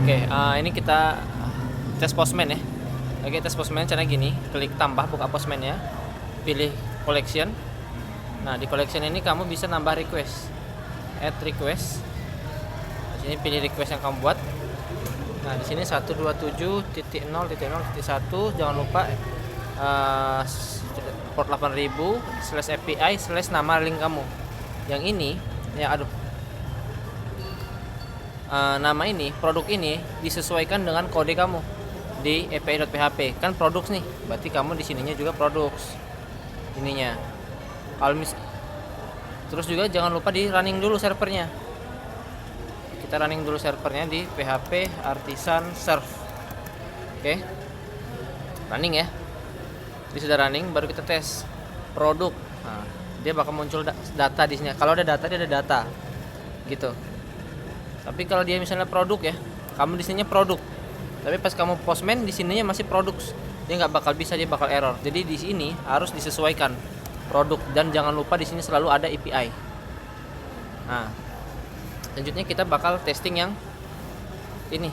Oke, ini kita tes Postman ya. Oke, tes Postman caranya gini, klik tambah, buka Postman ya, pilih collection. Nah, di collection ini kamu bisa nambah request, add request. Di sini pilih request yang kamu buat. Nah, di sini 127.0.0.1, jangan lupa port 8000/API/nama link kamu. Yang ini, ya aduh. Nama ini, produk ini disesuaikan dengan kode kamu di api.php. Kan produk nih, berarti kamu di sininya juga produk ininya. Terus juga jangan lupa di running dulu servernya. Kita running dulu servernya di php artisan serve. Oke. Running ya. Ini sudah running, baru kita tes produk. Nah, dia bakal muncul data di sini. Kalau ada data, dia ada data. Gitu. Tapi kalau dia misalnya produk ya, kamu di sininya produk. Tapi pas kamu Postman di sininya masih produk. Dia nggak bakal bisa, dia bakal error. Jadi di sini harus disesuaikan produk, dan jangan lupa di sini selalu ada API. Nah, selanjutnya kita bakal testing yang ini.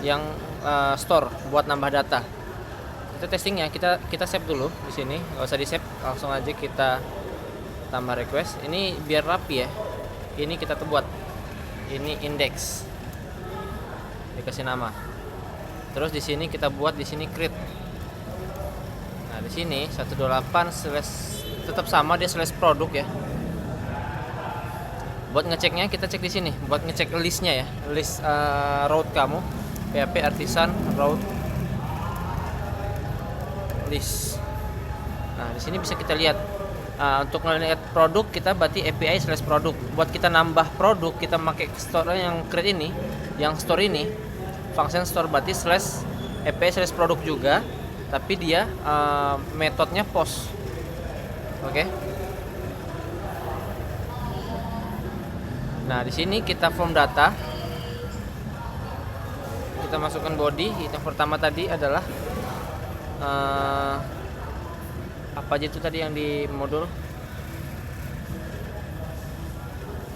Yang store buat nambah data. Kita testingnya, kita save dulu di sini. Nggak usah di save, langsung aja kita tambah request. Ini biar rapi ya. Ini kita buat, ini index, dikasih nama. Terus di sini kita buat di sini create. Nah di sini 128/ tetap sama dia /produk ya. Buat ngeceknya kita cek di sini. Buat ngecek listnya ya, list route kamu, php artisan route list. Nah di sini bisa kita lihat. Untuk melihat produk kita berarti API/produk. Buat kita nambah produk kita pakai store yang create ini, yang store ini, function store berarti /API/produk juga, tapi dia metodenya post. Oke. Nah di sini kita form data, kita masukkan body. Yang pertama tadi adalah apa aja itu tadi yang di modul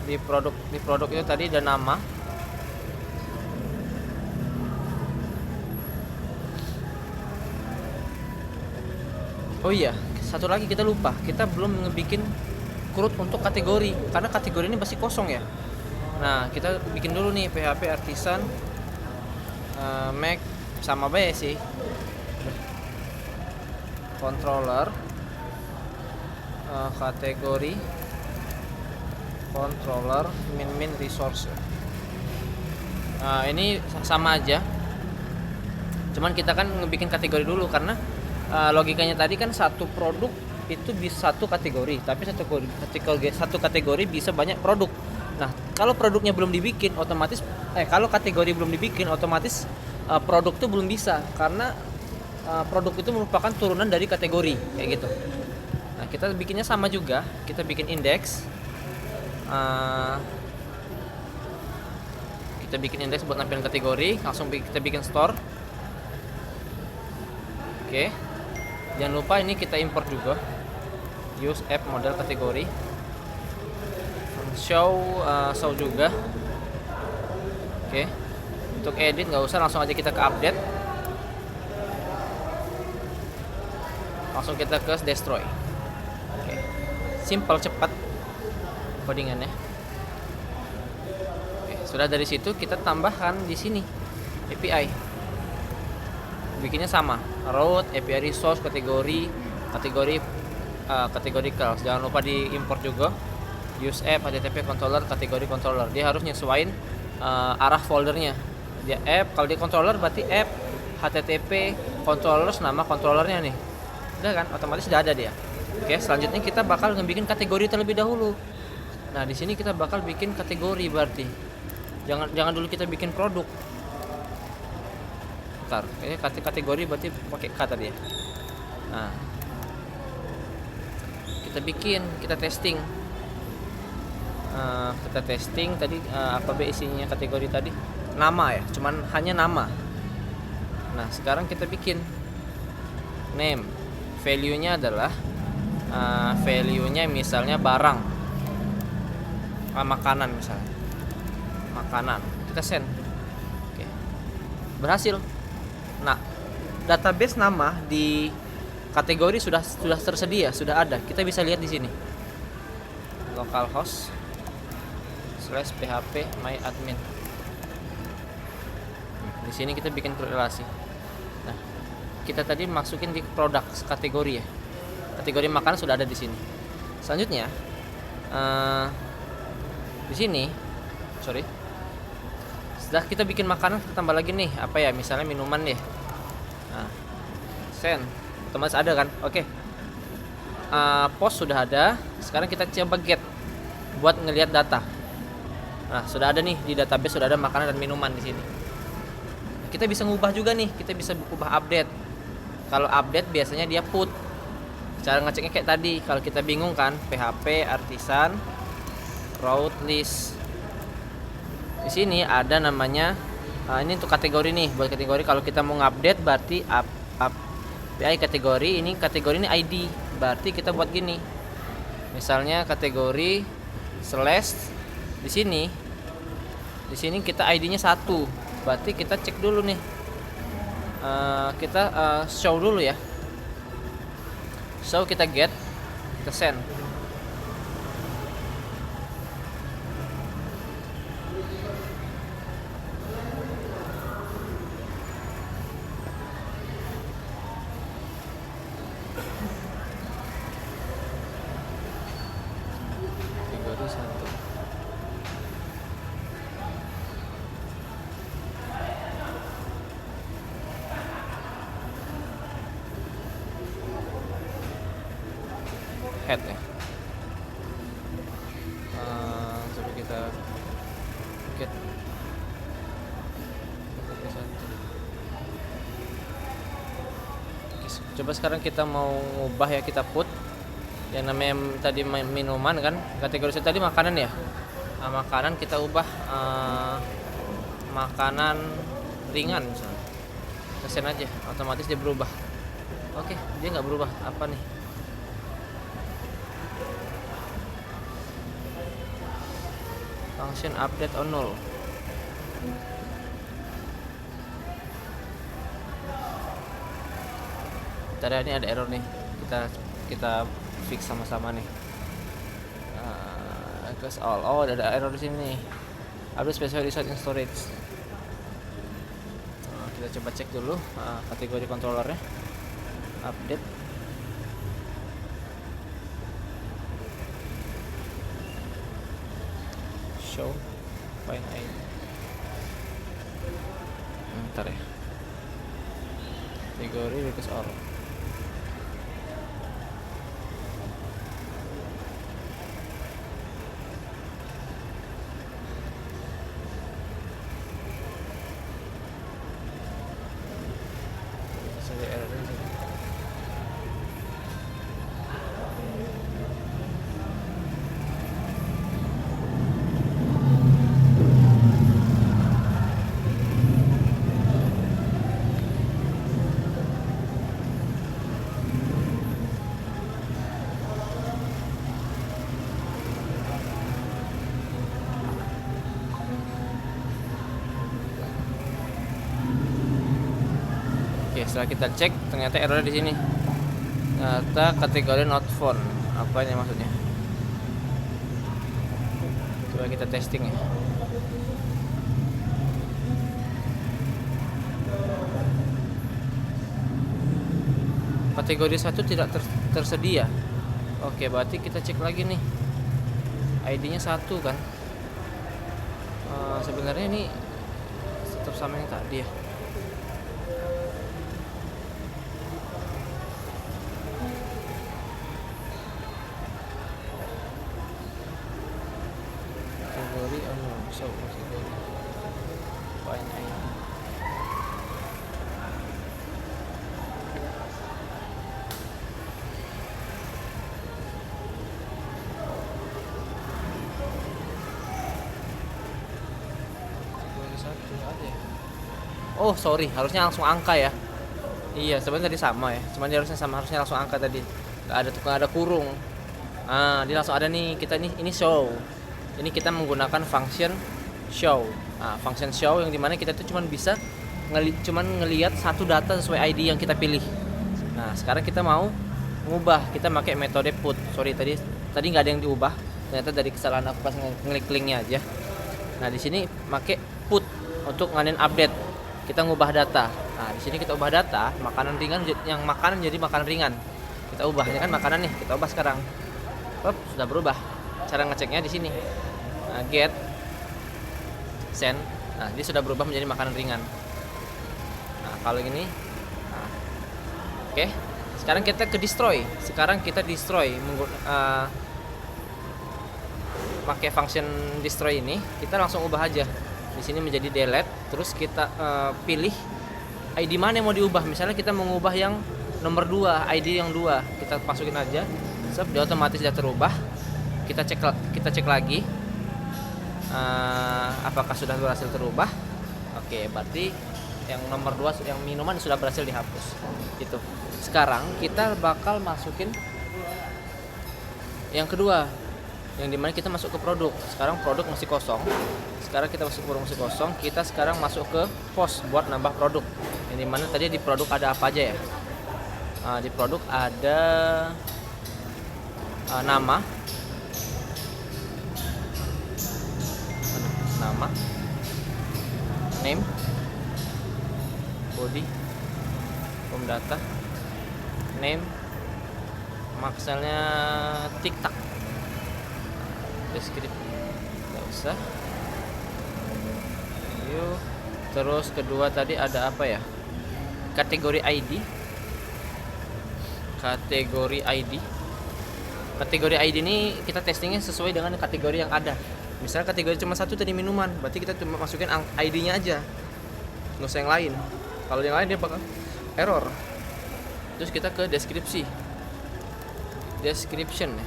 di produk itu tadi ada nama. Oh iya, satu lagi kita lupa, kita belum ngebikin CRUD untuk kategori, karena kategori ini masih kosong ya. Nah kita bikin dulu nih php artisan make sama bae sih, controller kategori controller min resource. Ini sama aja, cuman kita kan ngebikin kategori dulu karena logikanya tadi kan satu produk itu bisa satu kategori, tapi satu kategori bisa banyak produk. Nah kalau produknya belum dibikin otomatis kalau kategori belum dibikin otomatis produk itu belum bisa, karena produk itu merupakan turunan dari kategori kayak gitu. Nah kita bikinnya sama juga, kita bikin index, kita bikin index buat nampilin kategori, langsung kita bikin store. Oke, jangan lupa ini kita import juga, use app model kategori, show juga. Oke, untuk edit nggak usah, langsung aja kita ke update, langsung kita ke destroy. Oke, simple, cepat codingannya. Oke, sudah dari situ kita tambahkan di sini API. Bikinnya sama, route, API resource, kategori calls. Jangan lupa diimport juga, use app, http controller, kategori controller. Dia harus nyesuaiin arah foldernya. Dia app, kalau di controller berarti app, http controllers, nama controllernya nih. Udah kan, otomatis sudah ada dia. Oke, selanjutnya kita bakal ngebikin kategori terlebih dahulu. Nah, di sini kita bakal bikin kategori berarti. Jangan dulu kita bikin produk. Bentar, kategori berarti pakai kata dia. Nah, kita testing. Kita testing tadi apa isinya kategori tadi? Nama ya, cuman hanya nama. Nah, sekarang kita bikin name. Value-nya adalah value-nya misalnya barang, makanan misalnya. makanan, kita send. Oke, berhasil. Nah, database nama di kategori sudah tersedia, sudah ada. Kita bisa lihat di sini. Localhost /php myadmin. Di sini kita bikin korelasi. Nah, kita tadi masukin di produk kategori ya. Kategori makanan sudah ada di sini. Selanjutnya, di sini, setelah kita bikin makanan, kita tambah lagi nih, apa ya? Misalnya minuman ya. Nah, send, otomatis ada kan? Oke. Post sudah ada. Sekarang kita coba get buat ngelihat data. Nah, sudah ada nih di database, sudah ada makanan dan minuman di sini. Kita bisa ngubah juga nih, kita bisa ubah update. Kalau update biasanya dia put. Cara ngeceknya kayak tadi. Kalau kita bingung kan, php artisan route list. Di sini ada namanya, ini untuk kategori nih, buat kategori. Kalau kita mau ngupdate berarti API kategori ini ID. Berarti kita buat gini. Misalnya kategori slash di sini kita ID-nya 1. Berarti kita cek dulu nih. Kita show dulu ya. So kita get, kita send. Kategori 1. Head ya. Coba kita get. Coba sekarang kita mau ubah ya, kita put yang namanya tadi minuman kan, kategori tadi makanan ya. Nah, makanan kita ubah makanan ringan misalnya. Kesen aja, otomatis dia berubah. Oke, dia nggak berubah. Apa nih? Function update on null. Tadi ini ada error nih. Kita fix sama-sama nih. Close all. Oh, ada error di sini. Update special result in storage. Kita coba cek dulu kategori controllernya. Update. Show find ID. Bentar ya. Kategori request all. Oke, setelah kita cek ternyata errornya di sini. Ternyata kategori not found. Apa ini maksudnya? Coba kita testing ya. Kategori 1 tidak tersedia. Oke, berarti kita cek lagi nih. ID-nya 1 kan. Sebenarnya ini tetap sama yang tadi ya. Kategori so kategori find ID. Oh sorry, harusnya langsung angka ya. Iya sebenarnya tadi sama ya, cuman dia harusnya langsung angka tadi. Nggak ada kurung. Dia langsung ada nih. Kita ini show. Ini kita menggunakan function show. Nah, function show yang dimana kita tuh cuman bisa ngelihat satu data sesuai ID yang kita pilih. Nah, sekarang kita mau mengubah, kita pakai metode put. Sorry, tadi nggak ada yang diubah. Ternyata dari kesalahan aku pas ngeklik linknya aja. Nah, di sini pakai put untuk ngadain update. Kita ngubah data. Nah, di sini kita ubah data, makanan ringan yang makanan jadi makanan ringan. Kita ubah, ini kan makanan nih, kita ubah sekarang. Sudah berubah. Cara ngeceknya di sini. Nah, get send. Nah, dia sudah berubah menjadi makanan ringan. Nah, kalau ini oke. Sekarang kita ke destroy. Sekarang kita destroy pakai function destroy ini, kita langsung ubah aja. Di sini menjadi delete, terus kita pilih ID mana yang mau diubah. Misalnya kita mengubah yang nomor 2, ID yang 2, kita masukin aja. Dia otomatis sudah terubah. Kita cek lagi apakah sudah berhasil terubah. Oke, berarti yang nomor 2 yang minuman sudah berhasil dihapus. Gitu. Sekarang kita bakal masukin yang kedua, yang dimana kita masuk ke produk. Sekarang produk masih kosong. Sekarang kita masuk produk masih kosong. Kita sekarang masuk ke post buat nambah produk. Yang dimana tadi di produk ada apa aja ya? Di produk ada nama, name, body, form data, name, makselnya TikTok, deskripsi nggak usah. Yuk, terus kedua tadi ada apa ya? Kategori ID. Kategori ID ini kita testingnya sesuai dengan kategori yang ada. Misalnya kategori cuma satu tadi minuman, berarti kita cuma masukin ID-nya aja, nggak usah yang lain. Kalau yang lain dia bakal error. Terus kita ke description ya.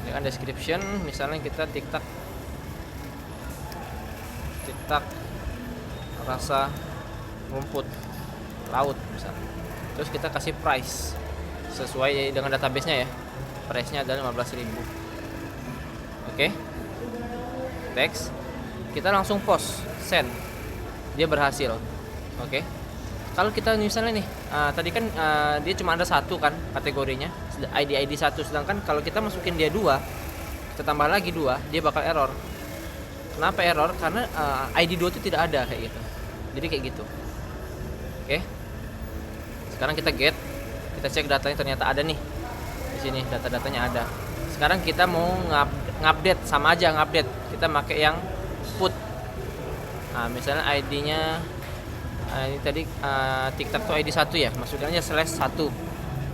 Dengan description, misalnya kita TikTok rasa rumput laut misalnya. Terus kita kasih price sesuai dengan database-nya ya. Price-nya adalah 15.000. Oke. Text. Kita langsung post, send. Dia berhasil. Oke. Kalau kita misalnya nih, tadi kan dia cuma ada satu kan kategorinya, ID 1, sedangkan kalau kita masukin dia 2, kita tambah lagi 2, dia bakal error. Kenapa error? Karena ID 2 itu tidak ada kayak gitu. Jadi kayak gitu. Oke. Sekarang kita get, kita cek datanya, ternyata ada nih. Di sini data-datanya ada. Sekarang kita mau ngupdate, sama aja ngupdate. Kita pakai yang put. Nah, misalnya ID-nya ini tadi TikTok tuh ID 1 ya, masukkan aja /1.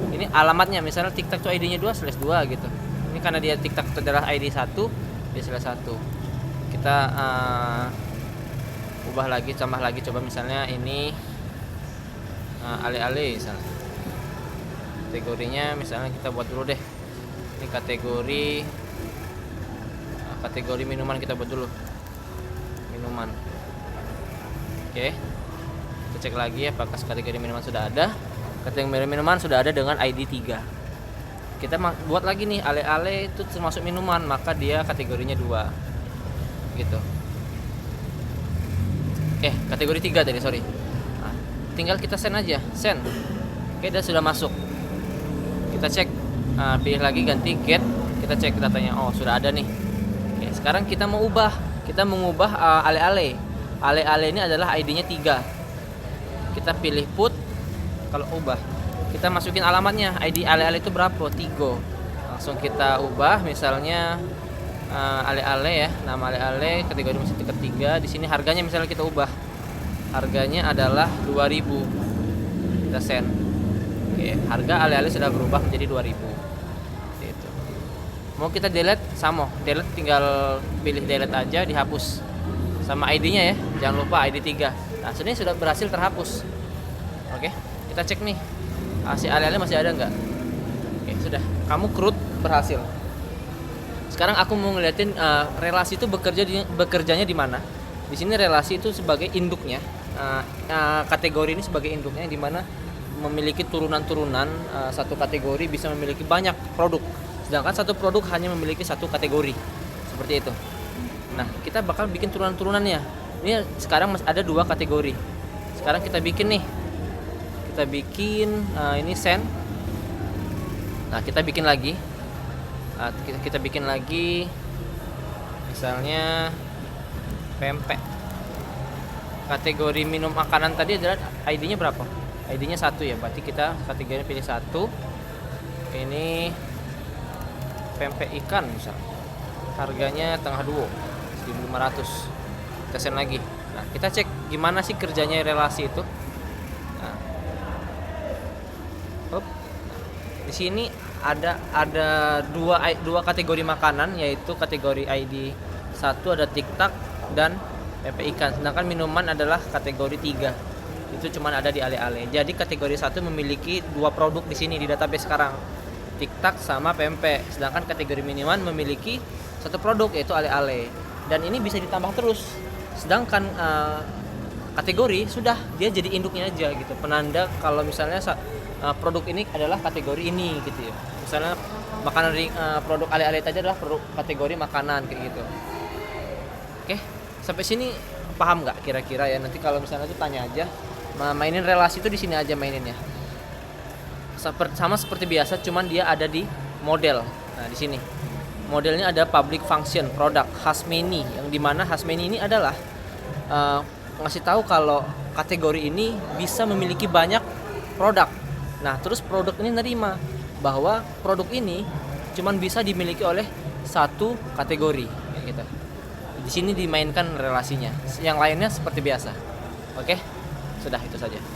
Ini alamatnya, misalnya TikTok tuh ID-nya 2 /2 gitu. Ini karena dia TikTok itu adalah ID 1, dia /1. Kita ubah lagi, tambah lagi, coba misalnya ini ale-ale misalnya. Kategorinya misalnya kita buat dulu deh. Ini kategori minuman kita buat dulu. Minuman. Oke. Kita cek lagi apakah kategori minuman sudah ada. Kategori minuman sudah ada dengan ID 3. Kita buat lagi nih, ale-ale itu termasuk minuman, maka dia kategorinya 2. Gitu. Oke, kategori 3 tadi, sorry. Nah, tinggal kita send aja, send. Oke, dia sudah masuk. Kita cek, pilih lagi ganti get, kita cek datanya. Oh, sudah ada nih. Oke, sekarang kita mau ubah. Kita mengubah ale-ale. Ale-ale ini adalah ID-nya 3. Kita pilih put. Kalau ubah, kita masukin alamatnya. ID ale-ale itu berapa? 3. Langsung kita ubah, misalnya ale-ale ya, nama ale-ale, kategori musik ketiga. Di sini harganya misalnya kita ubah. Harganya adalah 2.000. Kita send. Oke, harga ale-ale sudah berubah menjadi 2.000. Gitu. Mau kita delete, sama. Delete tinggal pilih delete aja, dihapus. Sama ID-nya ya. Jangan lupa ID 3. Nah, sebenarnya sudah berhasil terhapus. Oke, kita cek nih. Si ale-ale masih ada nggak? Oke, sudah. Kamu crud berhasil. Sekarang aku mau ngeliatin relasi itu bekerjanya di mana. Di sini relasi itu sebagai induknya, kategori ini sebagai induknya, di mana memiliki turunan-turunan. Satu kategori bisa memiliki banyak produk, sedangkan satu produk hanya memiliki satu kategori. Seperti itu. Nah, kita bakal bikin turunan-turunannya. Ini sekarang masih ada 2 kategori. Sekarang kita bikin nih. Kita bikin ini sen. Nah, kita bikin lagi. Kita bikin lagi misalnya pempek. Kategori minum makanan tadi adalah ID-nya berapa? ID-nya 1 ya. Berarti kita kategorinya pilih 1. Ini pempek ikan misal. Harganya tengah 2, 1.500. Kita send lagi. Nah, kita cek gimana sih kerjanya relasi itu. Nah. Hop. Di sini ada dua kategori makanan, yaitu kategori ID 1 ada tiktak dan pempek ikan. Sedangkan minuman adalah kategori 3. Itu cuma ada di ale-ale. Jadi kategori 1 memiliki 2 produk di sini di database sekarang. Tiktak sama pempek. Sedangkan kategori minuman memiliki 1 produk yaitu ale-ale. Dan ini bisa ditambah terus. Sedangkan kategori sudah dia jadi induknya aja gitu. Penanda kalau misalnya produk ini adalah kategori ini gitu ya. Misalnya makanan produk ale-ale tadi adalah produk kategori makanan kayak gitu. Oke, sampai sini paham nggak kira-kira ya? Nanti kalau misalnya tuh tanya aja. Mainin relasi itu di sini aja maininnya. Sama seperti biasa, cuman dia ada di model. Nah, di sini. Modelnya ada public function, product, Hasmany, yang dimana Hasmany ini adalah ngasih tahu kalau kategori ini bisa memiliki banyak produk. Nah, terus produk ini nerima bahwa produk ini cuman bisa dimiliki oleh 1 kategori, gitu. Di sini dimainkan relasinya. Yang lainnya seperti biasa. Oke? Sudah itu saja.